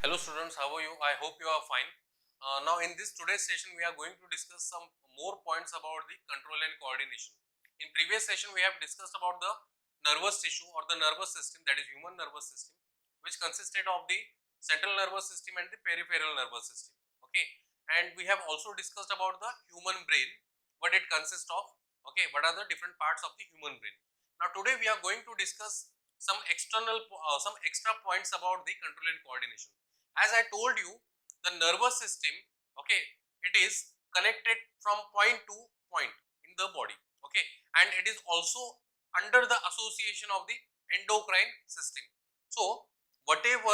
Hello students, how are you? I hope you are fine. Now in this today's session we are going to discuss some more points about the control and coordination. In previous session we have discussed about the nervous tissue or the nervous system, that is human nervous system, which consisted of the central nervous system and the peripheral nervous system. Okay, and we have also discussed about the human brain, what it consists of. Okay, what are the different parts of the human brain. Now today we are going to discuss some some extra points about the control and coordination. As I told you, the nervous system, okay, it is connected from point to point in the body, okay, and it is also under the association of the endocrine system. So whatever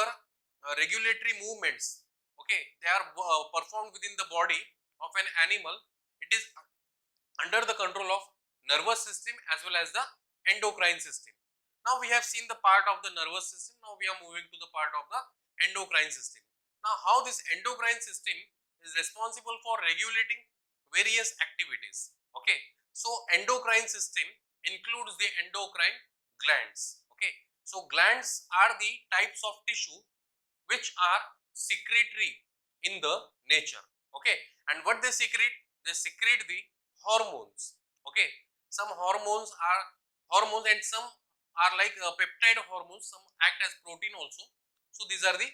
regulatory movements, okay, they are performed within the body of an animal, it is under the control of nervous system as well as the endocrine system. Now we have seen the part of the nervous system. Now we are moving to the part of the endocrine system. Now how this endocrine system is responsible for regulating various activities. Okay, so endocrine system includes the endocrine glands. Okay, so glands are the types of tissue which are secretory in the nature. Okay, and what they secrete the hormones. Okay, some hormones are hormones and some are like peptide hormones, some act as protein also. So these are the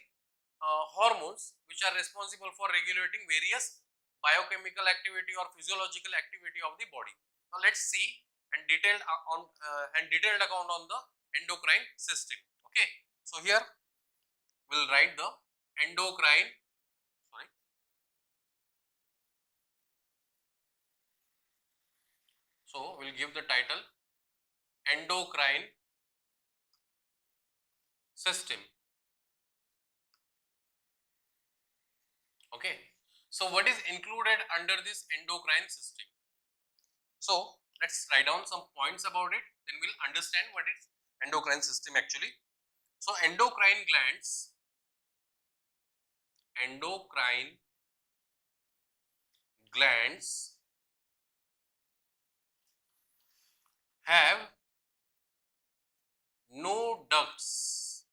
hormones which are responsible for regulating various biochemical activity or physiological activity of the body. Now let's see and detailed account on the endocrine system. Okay, so here we'll write the endocrine, sorry, so we'll give the title endocrine system. Okay, so what is included under this endocrine system? So let's write down some points about it, then we'll understand what is endocrine system actually. So endocrine glands have no ducts.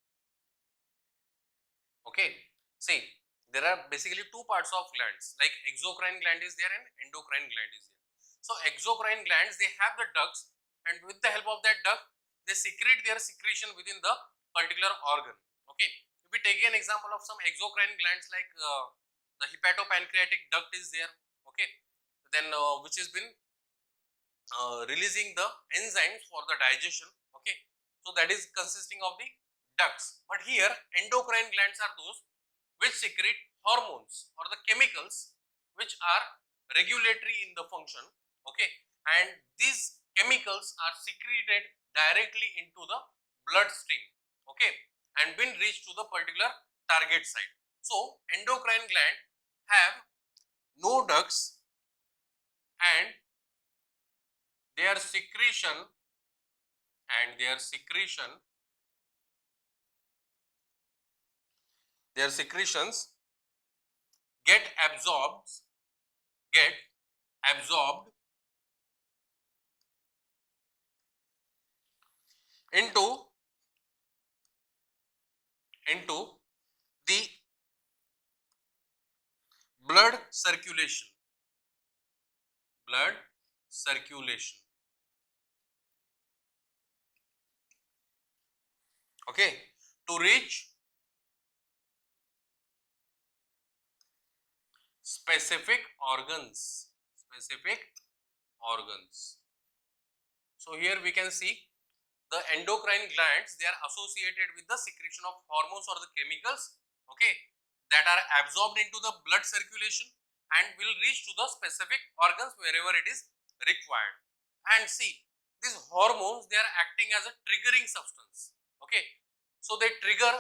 Okay, see, there are basically two parts of glands, like exocrine gland is there and endocrine gland is there. So exocrine glands, they have the ducts, and with the help of that duct they secrete their secretion within the particular organ. Okay, if we take an example of some exocrine glands like the hepatopancreatic duct is there. Okay, then which has been releasing the enzymes for the digestion. Okay, so that is consisting of the ducts. But here endocrine glands are those which secrete hormones or the chemicals which are regulatory in the function. Okay, and these chemicals are secreted directly into the bloodstream. Okay, and been reached to the particular target site. So endocrine gland have no ducts, and their secretion and their secretions get absorbed into the blood circulation. Okay, to reach specific organs. So here we can see the endocrine glands, they are associated with the secretion of hormones or the chemicals, okay, that are absorbed into the blood circulation and will reach to the specific organs wherever it is required. And see, these hormones, they are acting as a triggering substance. Okay, so they trigger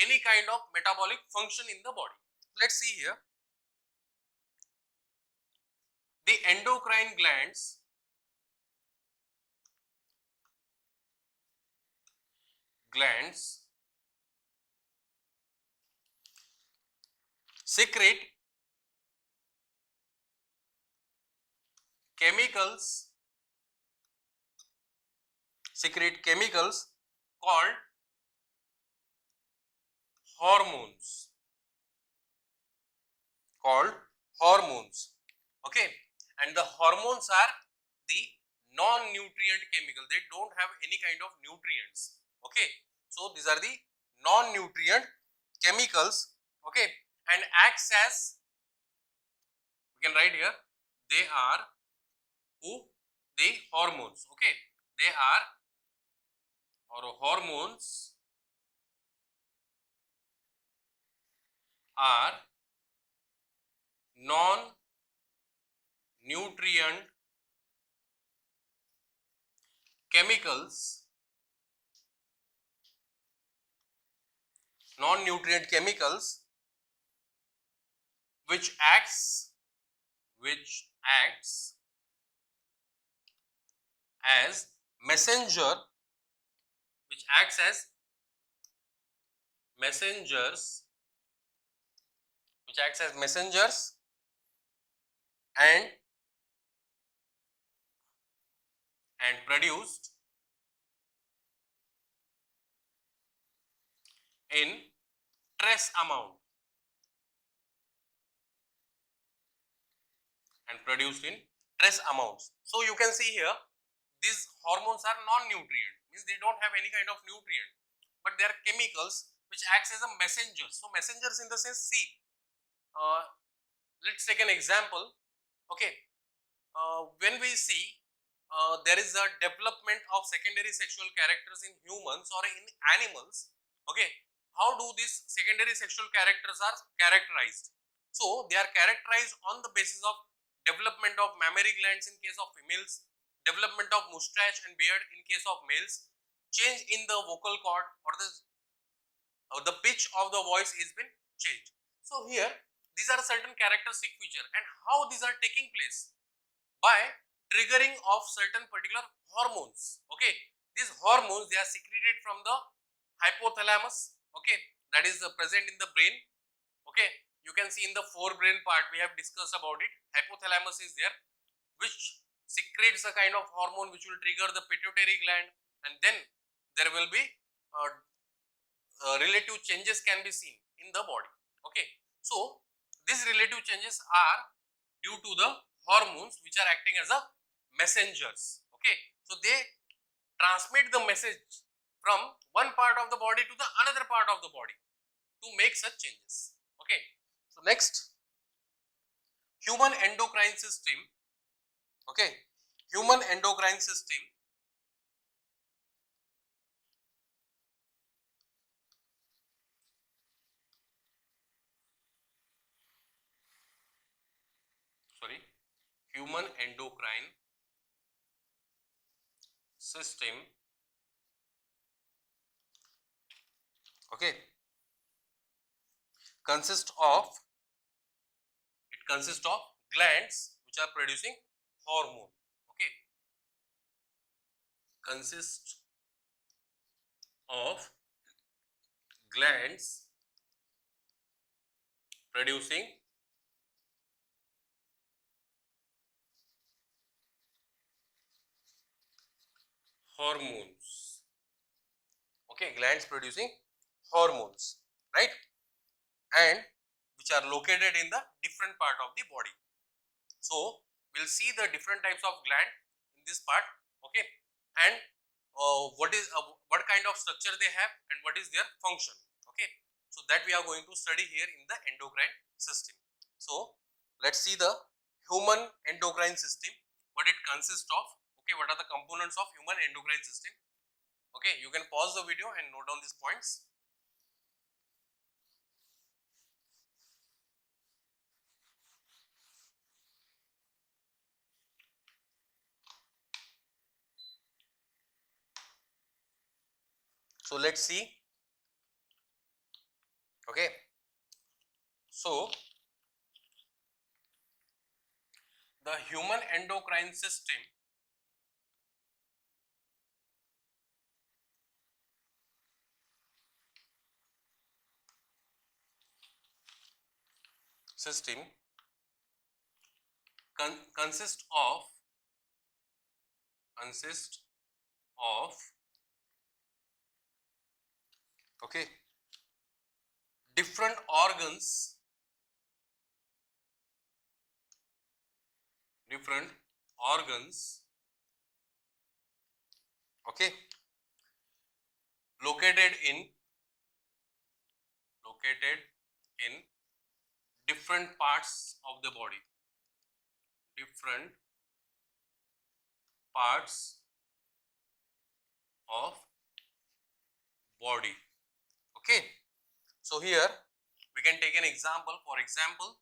any kind of metabolic function in the body. Let's see here, the endocrine glands secrete chemicals called hormones. called hormones. Okay, and the hormones are the non-nutrient chemical. They don't have any kind of nutrients. Okay, so these are the non-nutrient chemicals. Okay, and acts as, we can write here, they are who? The hormones. Okay, they are, or hormones are non-nutrient chemicals, which acts as messenger, which acts as messengers, and produced in trace amount, So you can see here, these hormones are non-nutrient, means they don't have any kind of nutrient, but they are chemicals which acts as a messenger. So messengers in the sense, see, let's take an example. Okay, when we see there is a development of secondary sexual characters in humans or in animals. Okay, how do these secondary sexual characters are characterized? So they are characterized on the basis of development of mammary glands in case of females, development of mustache and beard in case of males, change in the vocal cord, or the pitch of the voice is been changed. So here these are certain characteristic feature, and how these are taking place? By triggering of certain particular hormones. Okay, these hormones, they are secreted from the hypothalamus. Okay, that is present in the brain. Okay, you can see in the forebrain part, we have discussed about it. Hypothalamus is there, which secretes a kind of hormone which will trigger the pituitary gland, and then there will be relative changes can be seen in the body. Okay, so these relative changes are due to the hormones which are acting as a messengers. Okay, so they transmit the message from one part of the body to the another part of the body to make such changes. Okay, so next, human endocrine system. Okay, human endocrine system human endocrine system, okay, consists of glands which are producing hormone. Okay, consists of glands producing hormones. Okay, glands producing hormones, right, and which are located in the different part of the body. So we'll see the different types of gland in this part. Okay, and what kind of structure they have and what is their function. Okay, so that we are going to study here in the endocrine system. So let's see the human endocrine system, what it consists of. Okay, what are the components of human endocrine system? Okay, you can pause the video and note down these points. So let's see. Okay, so the human endocrine system consists of okay, different organs different organs, okay, located in different parts of the body, different parts of body, okay. So here we can take an example. For example,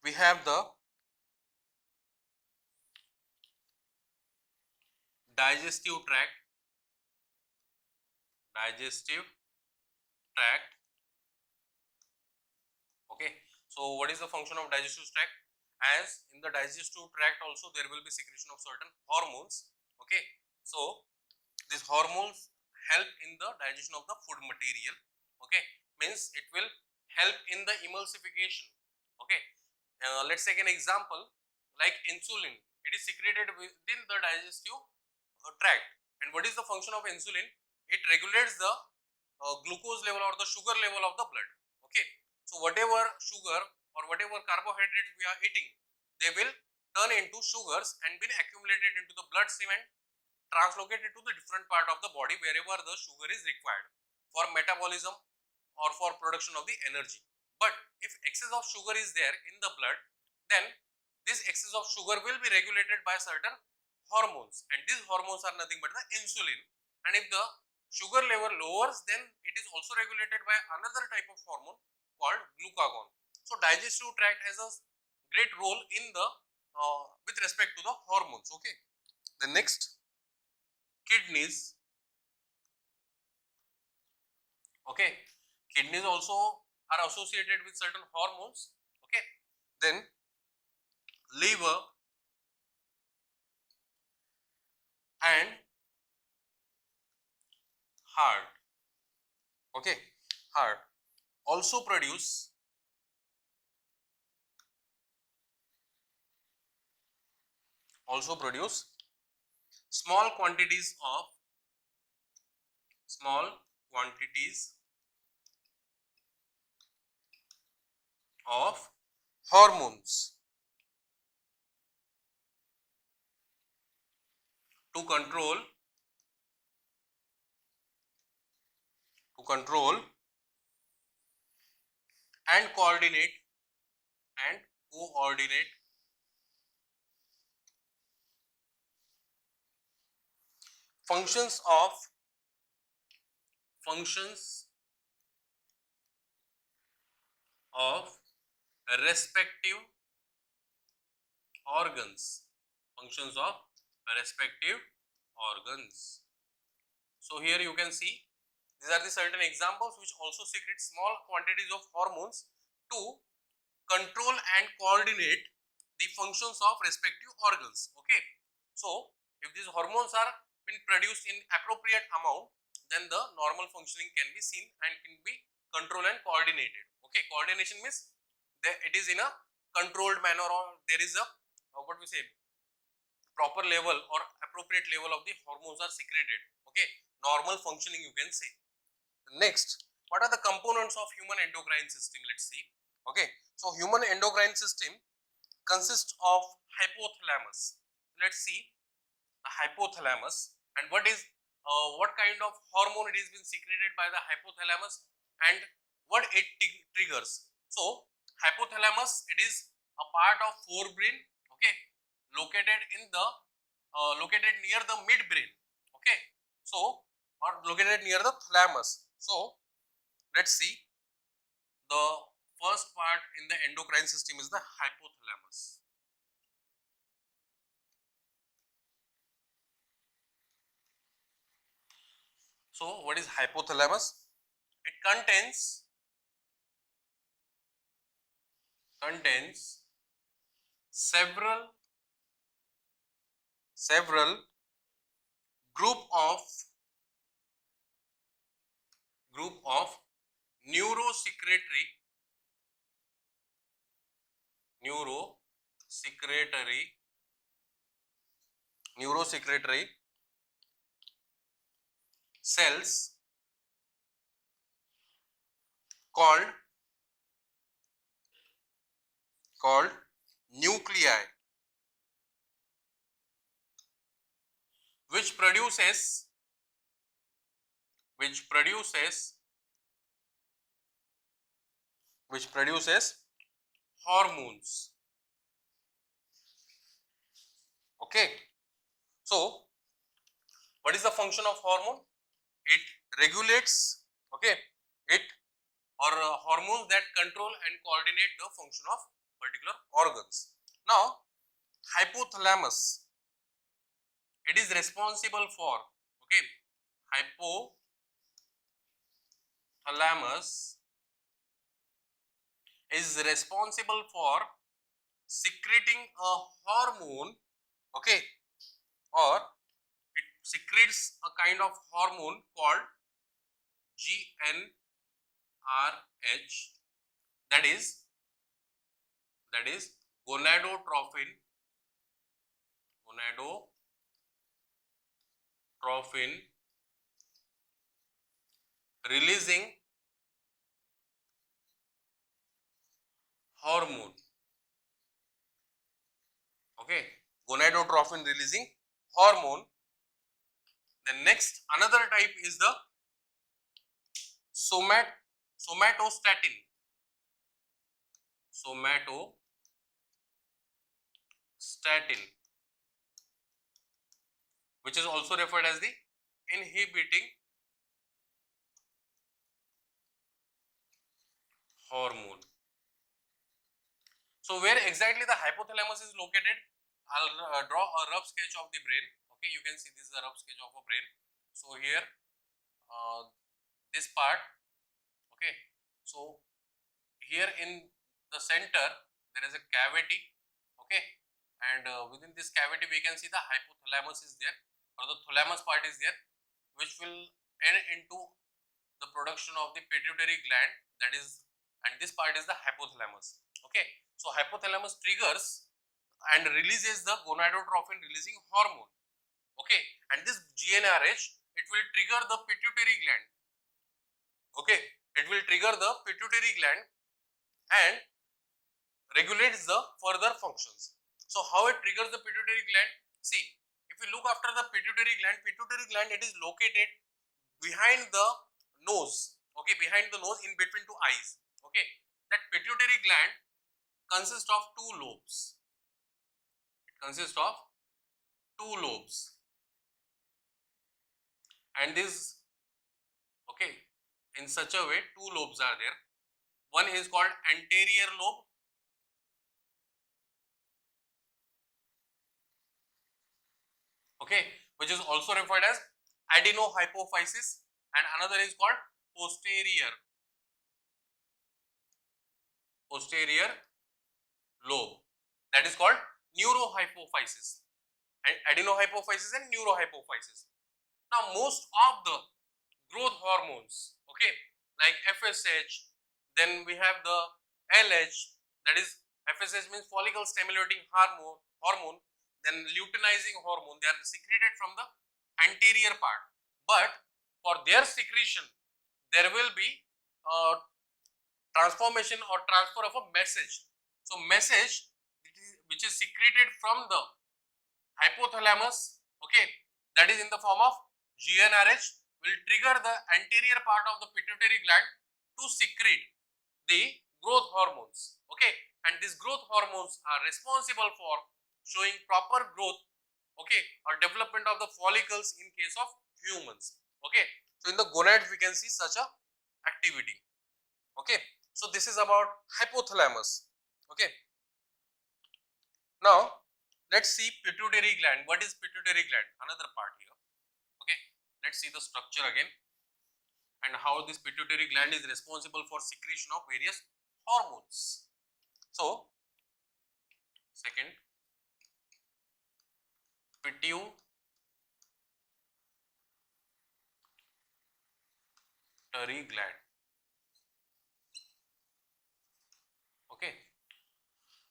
we have the digestive tract, okay. So what is the function of digestive tract? As in the digestive tract also there will be secretion of certain hormones, okay. So these hormones help in the digestion of the food material, okay, means it will help in the emulsification, okay. Let's take an example like insulin. It is secreted within the digestive tract, and what is the function of insulin? It regulates the glucose level or the sugar level of the blood, okay. So whatever sugar or whatever carbohydrates we are eating, they will turn into sugars and be accumulated into the bloodstream and translocated to the different part of the body wherever the sugar is required for metabolism or for production of the energy. But if excess of sugar is there in the blood, then this excess of sugar will be regulated by certain hormones, and these hormones are nothing but the insulin. And if the sugar level lowers, then it is also regulated by another type of hormone called glucagon. So digestive tract has a great role in the with respect to the hormones, okay. The next, kidneys, okay. Kidneys also are associated with certain hormones, okay. Then liver and heart, okay. Heart also produce small quantities of hormones to control and coordinate functions of respective functions of respective organs. So here you can see these are the certain examples which also secrete small quantities of hormones to control and coordinate the functions of respective organs, okay. So if these hormones are been produced in appropriate amount, then the normal functioning can be seen and can be controlled and coordinated, okay. Coordination means that it is in a controlled manner, or there is a what we say proper level or appropriate level of the hormones are secreted, okay. Normal functioning you can say. Next, what are the components of human endocrine system? Let's see, okay. So human endocrine system consists of hypothalamus. Let's see the hypothalamus and what is what kind of hormone it is been secreted by the hypothalamus and what it triggers. So hypothalamus, it is a part of forebrain, okay, located in the located near the midbrain, okay. So or located near the thalamus. So let's see, the first part in the endocrine system is the hypothalamus. So what is hypothalamus? It contains several group of neurosecretory neurosecretory cells called called nuclei, which produces hormones. Okay, so what is the function of hormone? It regulates, okay, it or hormones that control and coordinate the function of particular organs. Now, hypothalamus, it is responsible for, okay, hypothalamus is responsible for secreting a hormone, okay, or it secretes a kind of hormone called GnRH, that is gonadotrophin releasing hormone. Okay, gonadotrophin releasing hormone. The next another type is the somatostatin. Which is also referred as the inhibiting hormone. So where exactly the hypothalamus is located? I'll draw a rough sketch of the brain. Okay, you can see this is a rough sketch of a brain. So here, this part. Okay, so here in the center there is a cavity. Okay, and within this cavity we can see the hypothalamus is there, or the thalamus part is there, which will end into the production of the pituitary gland, that is, and this part is the hypothalamus. Okay, so hypothalamus triggers and releases the gonadotrophin releasing hormone. Okay, and this GnRH, it will trigger the pituitary gland. Okay, it will trigger the pituitary gland and regulates the further functions. So how it triggers the pituitary gland? See, if you look after the pituitary gland, it is located behind the nose. Okay, behind the nose, in between two eyes. Okay, that pituitary gland consists of two lobes. And this, okay, in such a way two lobes are there. One is called anterior lobe, okay, which is also referred as adenohypophysis, and another is called posterior lobe, that is called neurohypophysis, and adenohypophysis and neurohypophysis. Now most of the growth hormones, okay, like FSH, then we have the LH, that is FSH means follicle stimulating hormone, then luteinizing hormone, they are secreted from the anterior part, but for their secretion there will be transformation or transfer of a message. So message which is secreted from the hypothalamus, okay, that is in the form of GnRH, will trigger the anterior part of the pituitary gland to secrete the growth hormones. Okay, and these growth hormones are responsible for showing proper growth, okay, or development of the follicles in case of humans. Okay, so in the gonads we can see such a activity. Okay, so this is about hypothalamus. Okay, now let's see pituitary gland. What is pituitary gland? Another part here. Okay, let's see the structure again and how this pituitary gland is responsible for secretion of various hormones. So, second, pituitary gland. Okay,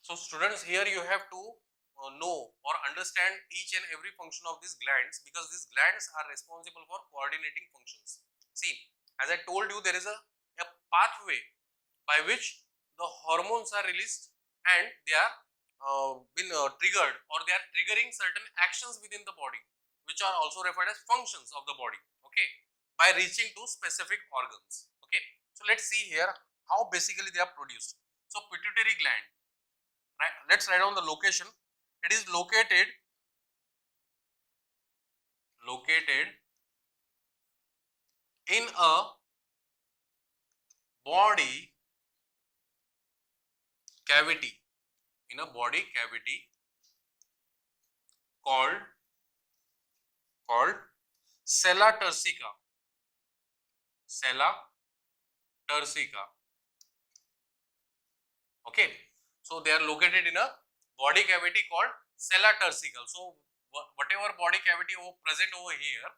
so students, here you have to know or understand each and every function of these glands, because these glands are responsible for coordinating functions. See, as I told you, there is a pathway by which the hormones are released and they are been triggered, or they are triggering certain actions within the body, which are also referred as functions of the body, okay, by reaching to specific organs. Okay, so let's see here how basically they are produced. So pituitary gland, right, let's write down the location. It is located in a body cavity, in a body cavity called sella turcica. Sella turcica. Okay, so they are located in a body cavity called sella turcica. So whatever body cavity present over here,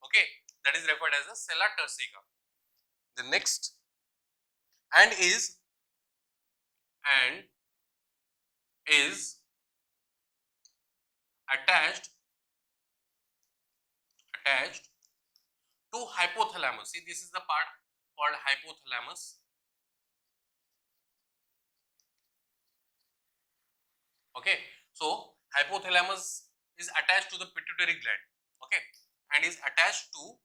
okay, that is referred as a sella turcica. The next, and is attached to hypothalamus. See, this is the part called hypothalamus. Okay, so hypothalamus is attached to the pituitary gland, okay, and is attached to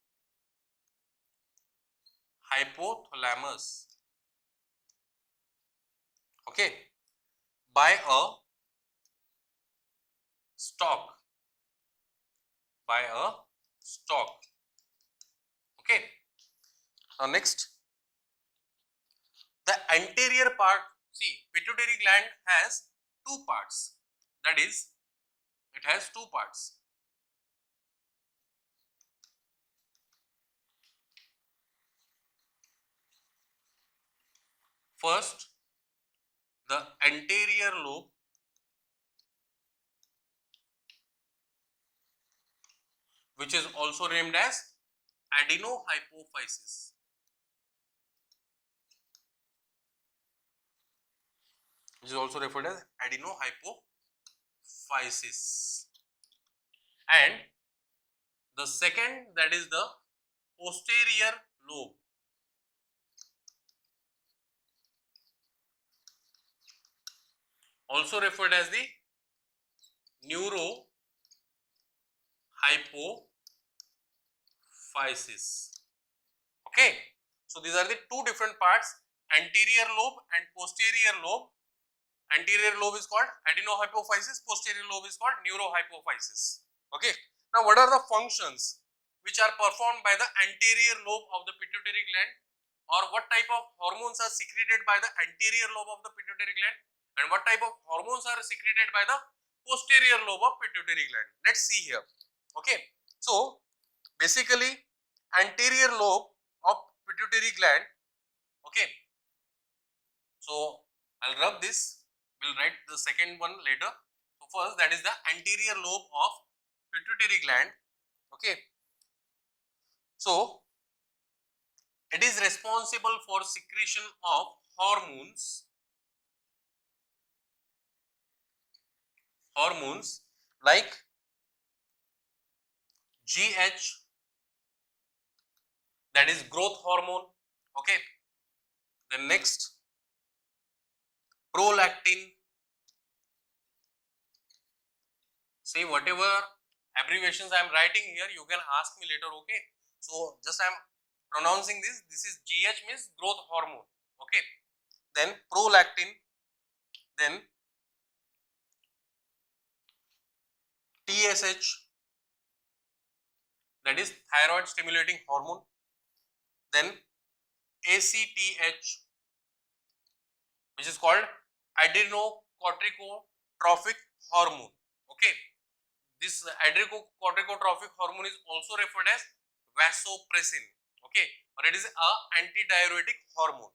hypothalamus, okay, by a stalk, okay. Now next, the anterior part. See, pituitary gland has two parts, that is, it has two parts. First, the anterior lobe, which is also named as adenohypophysis. Which is also referred as adenohypophysis. And the second, that is the posterior lobe, also referred as the neurohypophysis. Okay, so these are the two different parts, anterior lobe and posterior lobe. Anterior lobe is called adenohypophysis, posterior lobe is called neurohypophysis. Okay, now what are the functions which are performed by the anterior lobe of the pituitary gland, or what type of hormones are secreted by the anterior lobe of the pituitary gland, and what type of hormones are secreted by the posterior lobe of pituitary gland? Let's see here. Okay, so basically anterior lobe of pituitary gland, okay, so I'll rub this, we'll write the second one later. So first, that is the anterior lobe of pituitary gland, okay. So it is responsible for secretion of hormones like GH, that is growth hormone, okay. Then next, prolactin. See, whatever abbreviations I am writing here, you can ask me later, okay. So just I am pronouncing this. This is GH, means growth hormone, okay. Then prolactin, then TSH, that is thyroid stimulating hormone, then ACTH, which is called adrenocorticotrophic hormone, okay. This adrenocorticotrophic hormone is also referred as vasopressin, okay, or it is a antidiuretic hormone,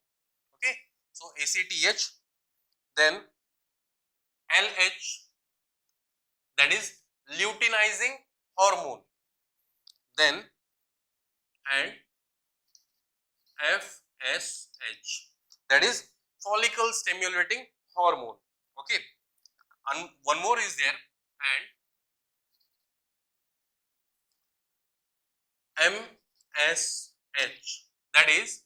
okay. So ACTH, then LH, that is luteinizing hormone, then and FSH, that is follicle stimulating hormone, okay. And one more is there, and MSH, that is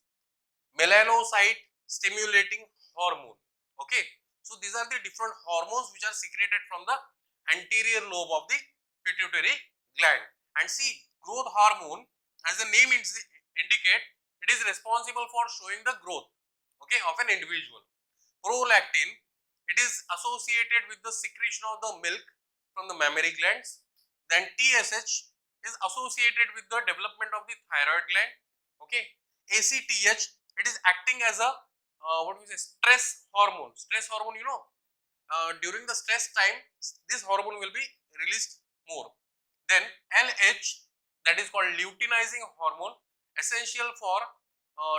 melanocyte stimulating hormone, okay. So these are the different hormones which are secreted from the anterior lobe of the pituitary gland. And see, growth hormone, as the name indicate, it is responsible for showing the growth, okay, of an individual. Prolactin, it is associated with the secretion of the milk from the mammary glands. Then TSH is associated with the development of the thyroid gland, okay. ACTH, it is acting as a what we say, stress hormone. Stress hormone, you know, during the stress time, this hormone will be released more. Then LH, that is called luteinizing hormone, essential for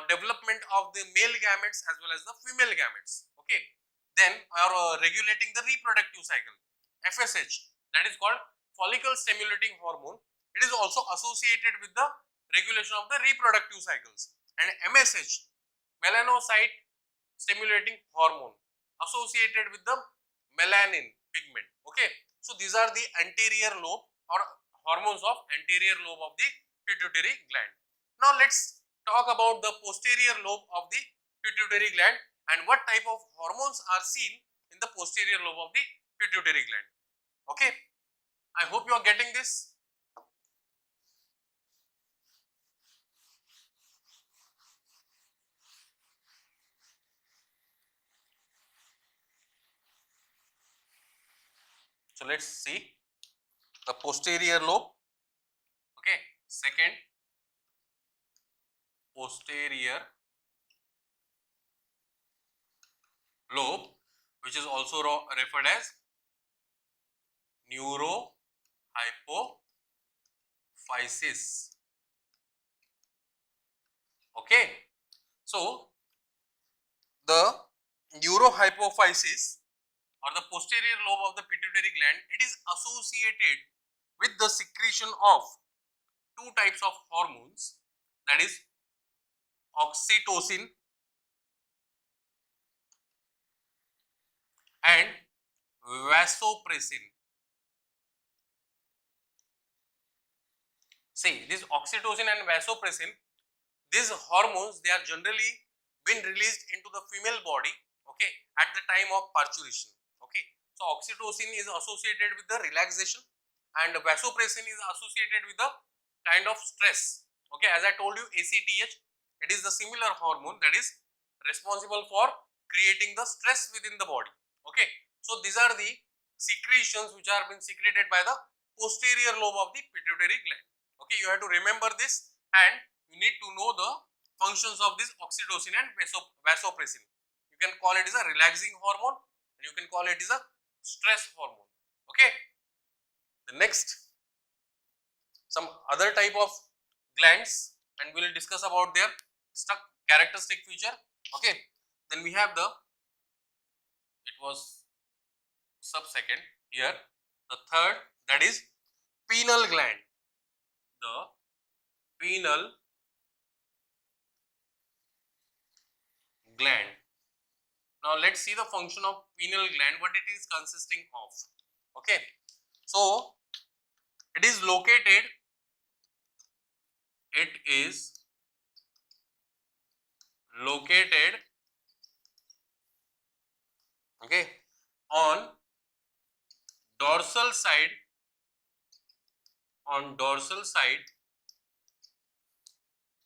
development of the male gametes as well as the female gametes, okay. Then regulating the reproductive cycle. FSH, that is called follicle stimulating hormone, it is also associated with the regulation of the reproductive cycles. And MSH, melanocyte stimulating hormone, associated with the melanin pigment, okay. So these are the anterior lobe or hormones of anterior lobe of the pituitary gland. Now let's talk about the posterior lobe of the pituitary gland and what type of hormones are seen in the posterior lobe of the pituitary gland, okay. I hope you are getting this. So let's see the posterior lobe, okay. Second, posterior lobe, which is also referred as neurohypophysis, okay. So the neurohypophysis or the posterior lobe of the pituitary gland, it is associated with the secretion of two types of hormones, that is oxytocin and vasopressin. See, this oxytocin and vasopressin, these hormones, they are generally been released into the female body, okay, at the time of parturition, okay. So oxytocin is associated with the relaxation and vasopressin is associated with the kind of stress, okay. As I told you, ACTH, it is the similar hormone that is responsible for creating the stress within the body, okay. So these are the secretions which are being secreted by the posterior lobe of the pituitary gland, okay. You have to remember this and you need to know the functions of this oxytocin and vasopressin. You can call it as a relaxing hormone and you can call it as a stress hormone, okay. The next, some other type of glands and we will discuss about their characteristic feature, okay. Then we have the, it was subsecond here, the third, that is pineal gland. The pineal gland. Now let's see the function of pineal gland, what it is consisting of, okay. So it is located okay, on dorsal side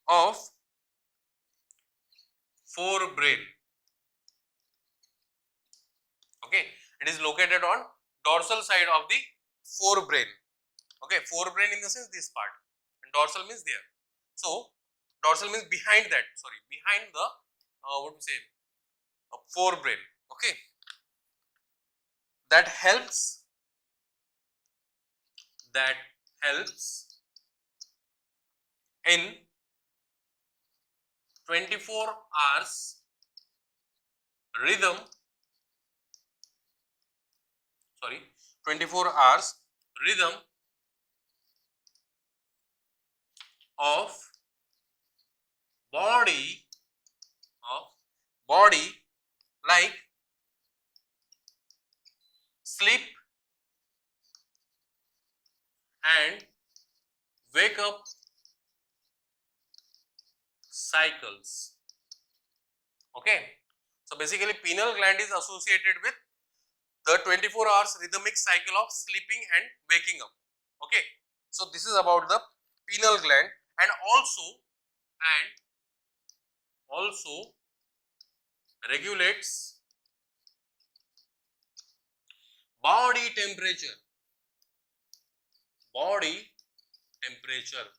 of forebrain, okay. It is located on dorsal side of the forebrain, okay. Forebrain in the sense this part and dorsal means there. So dorsal means behind that, sorry, behind the what we say, forebrain, okay. That helps in 24 hours rhythm, 24 hours rhythm of body like sleep and wake up cycles, okay. So basically pineal gland is associated with the 24 hours rhythmic cycle of sleeping and waking up. Okay, so this is about the pineal gland, and also regulates body temperature. Body temperature.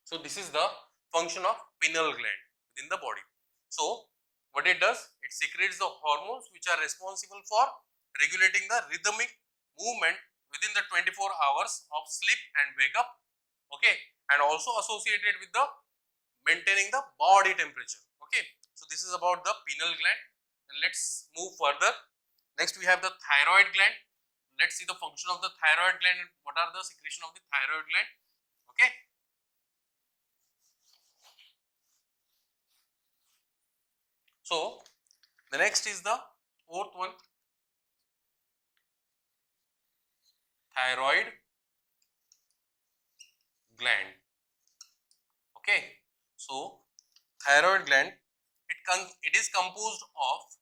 So this is the function of pineal gland within the body. So what it does, it secretes the hormones which are responsible for regulating the rhythmic movement within the 24 hours of sleep and wake up. Okay, and also associated with the maintaining the body temperature. Okay, so this is about the pineal gland. And let's move further. Next we have the thyroid gland. Let's see the function of the thyroid gland and what are the secretion of the thyroid gland. Okay, so the next is the fourth one, thyroid gland. Okay, so thyroid gland, it is composed of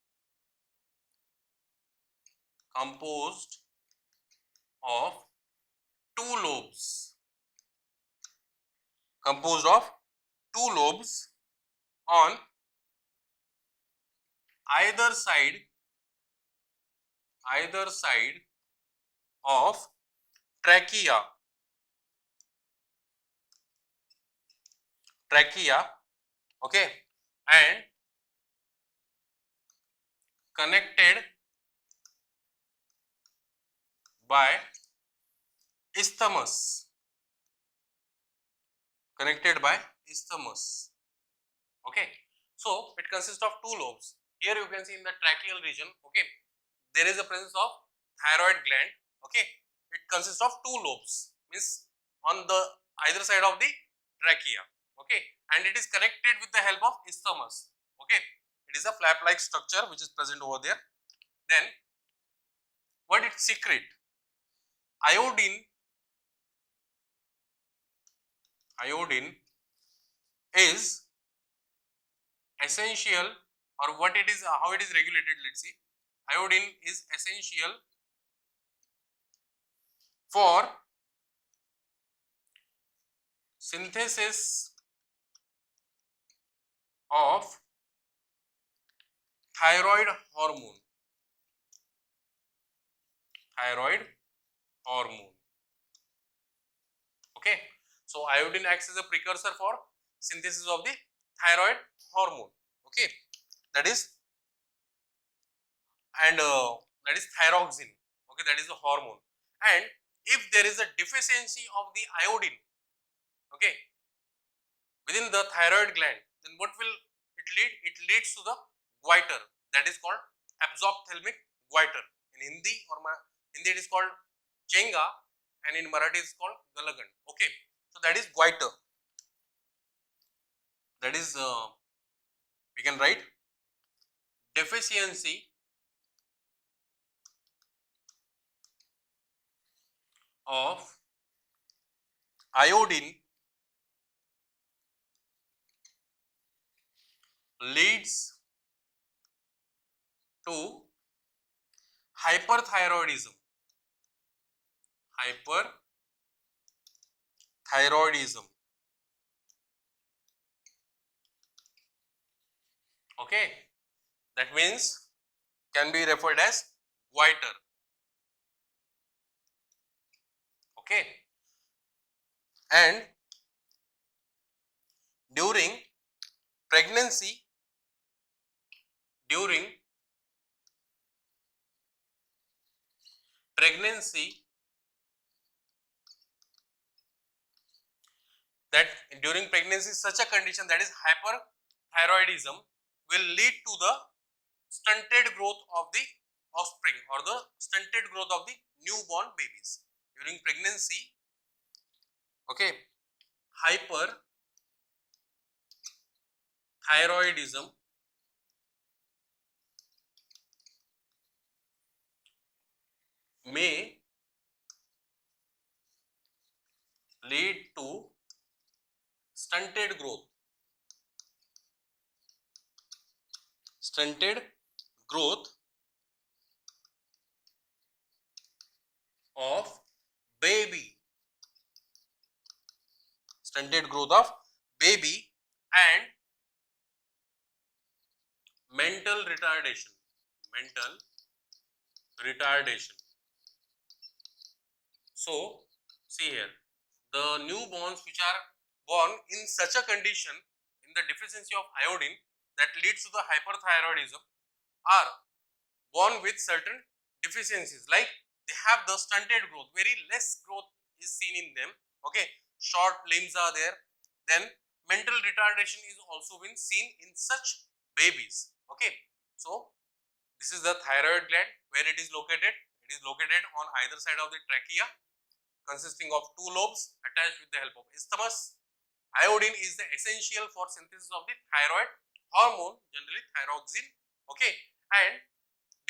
two lobes, on either side of trachea. Okay, and connected by isthmus. Okay, so it consists of two lobes. Here you can see in the tracheal region. Okay, there is a presence of thyroid gland. Okay, it consists of two lobes, means on the either side of the trachea. Okay, and it is connected with the help of isthmus. Okay, it is a flap like structure which is present over there. Then what it secrete? Iodine is essential, or what it is, how it is regulated. Let's see. Iodine is essential for synthesis of thyroid hormone. Okay, so iodine acts as a precursor for synthesis of the thyroid hormone. Okay, that is, and that is thyroxine. Okay, that is the hormone. And if there is a deficiency of the iodine, okay, within the thyroid gland, then what will it lead? It leads to the goiter, that is called absophthalmic goiter. In Hindi Hindi it is called chenga, and in Marathi it is called galagand. Okay, so that is goiter. That is we can write deficiency of iodine leads to hyperthyroidism. Okay, that means can be referred as goiter. Okay, and during pregnancy, such a condition, that is hyperthyroidism, will lead to the stunted growth of the offspring, or the stunted growth of the newborn babies during pregnancy. Okay, hyperthyroidism may lead to stunted growth stunted growth of baby, stunted growth of baby and mental retardation, mental retardation. So see here, the newborns which are born in such a condition, in the deficiency of iodine that leads to the hyperthyroidism, are born with certain deficiencies, like they have the stunted growth, very less growth is seen in them, okay, short limbs are there, then mental retardation is also been seen in such babies, okay. So this is the thyroid gland, where it is located. It is located on either side of the trachea, consisting of two lobes attached with the help of isthmus. Iodine is the essential for synthesis of the thyroid hormone, generally thyroxine, okay, and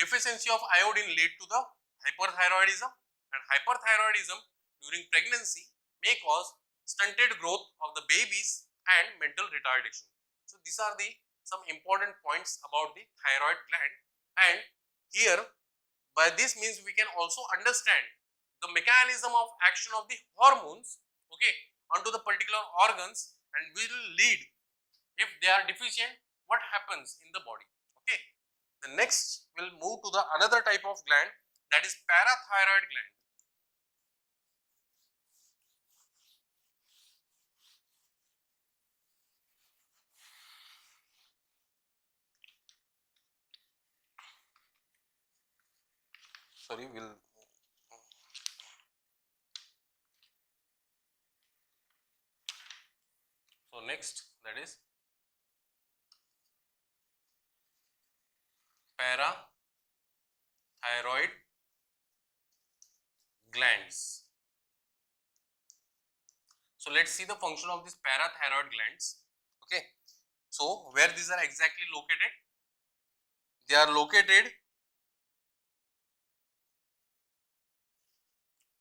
deficiency of iodine lead to the hyperthyroidism, and hyperthyroidism during pregnancy may cause stunted growth of the babies and mental retardation. So these are the some important points about the thyroid gland, and here by this means we can also understand the mechanism of action of the hormones, okay, onto the particular organs, and will lead, if they are deficient, what happens in the body, okay. The next will move to the another type of gland, that is parathyroid gland. Sorry, will so next, that is parathyroid glands. So let's see the function of these parathyroid glands, okay. So where these are exactly located? They are located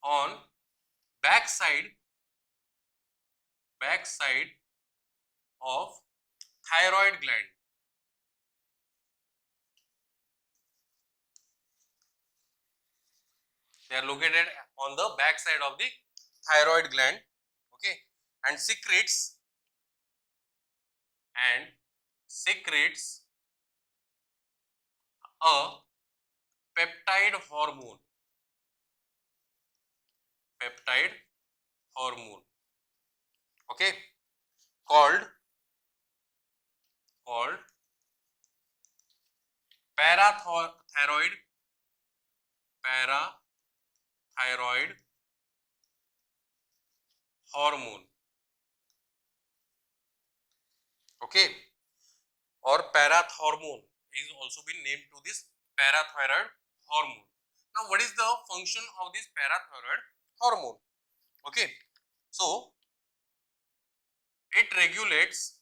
on backside of thyroid gland. They are located on the backside of the thyroid gland, okay, and secretes a peptide hormone, okay, called parathyroid hormone, okay, or parathormone is also been named to this parathyroid hormone. Now what is the function of this parathyroid hormone? Okay, so it regulates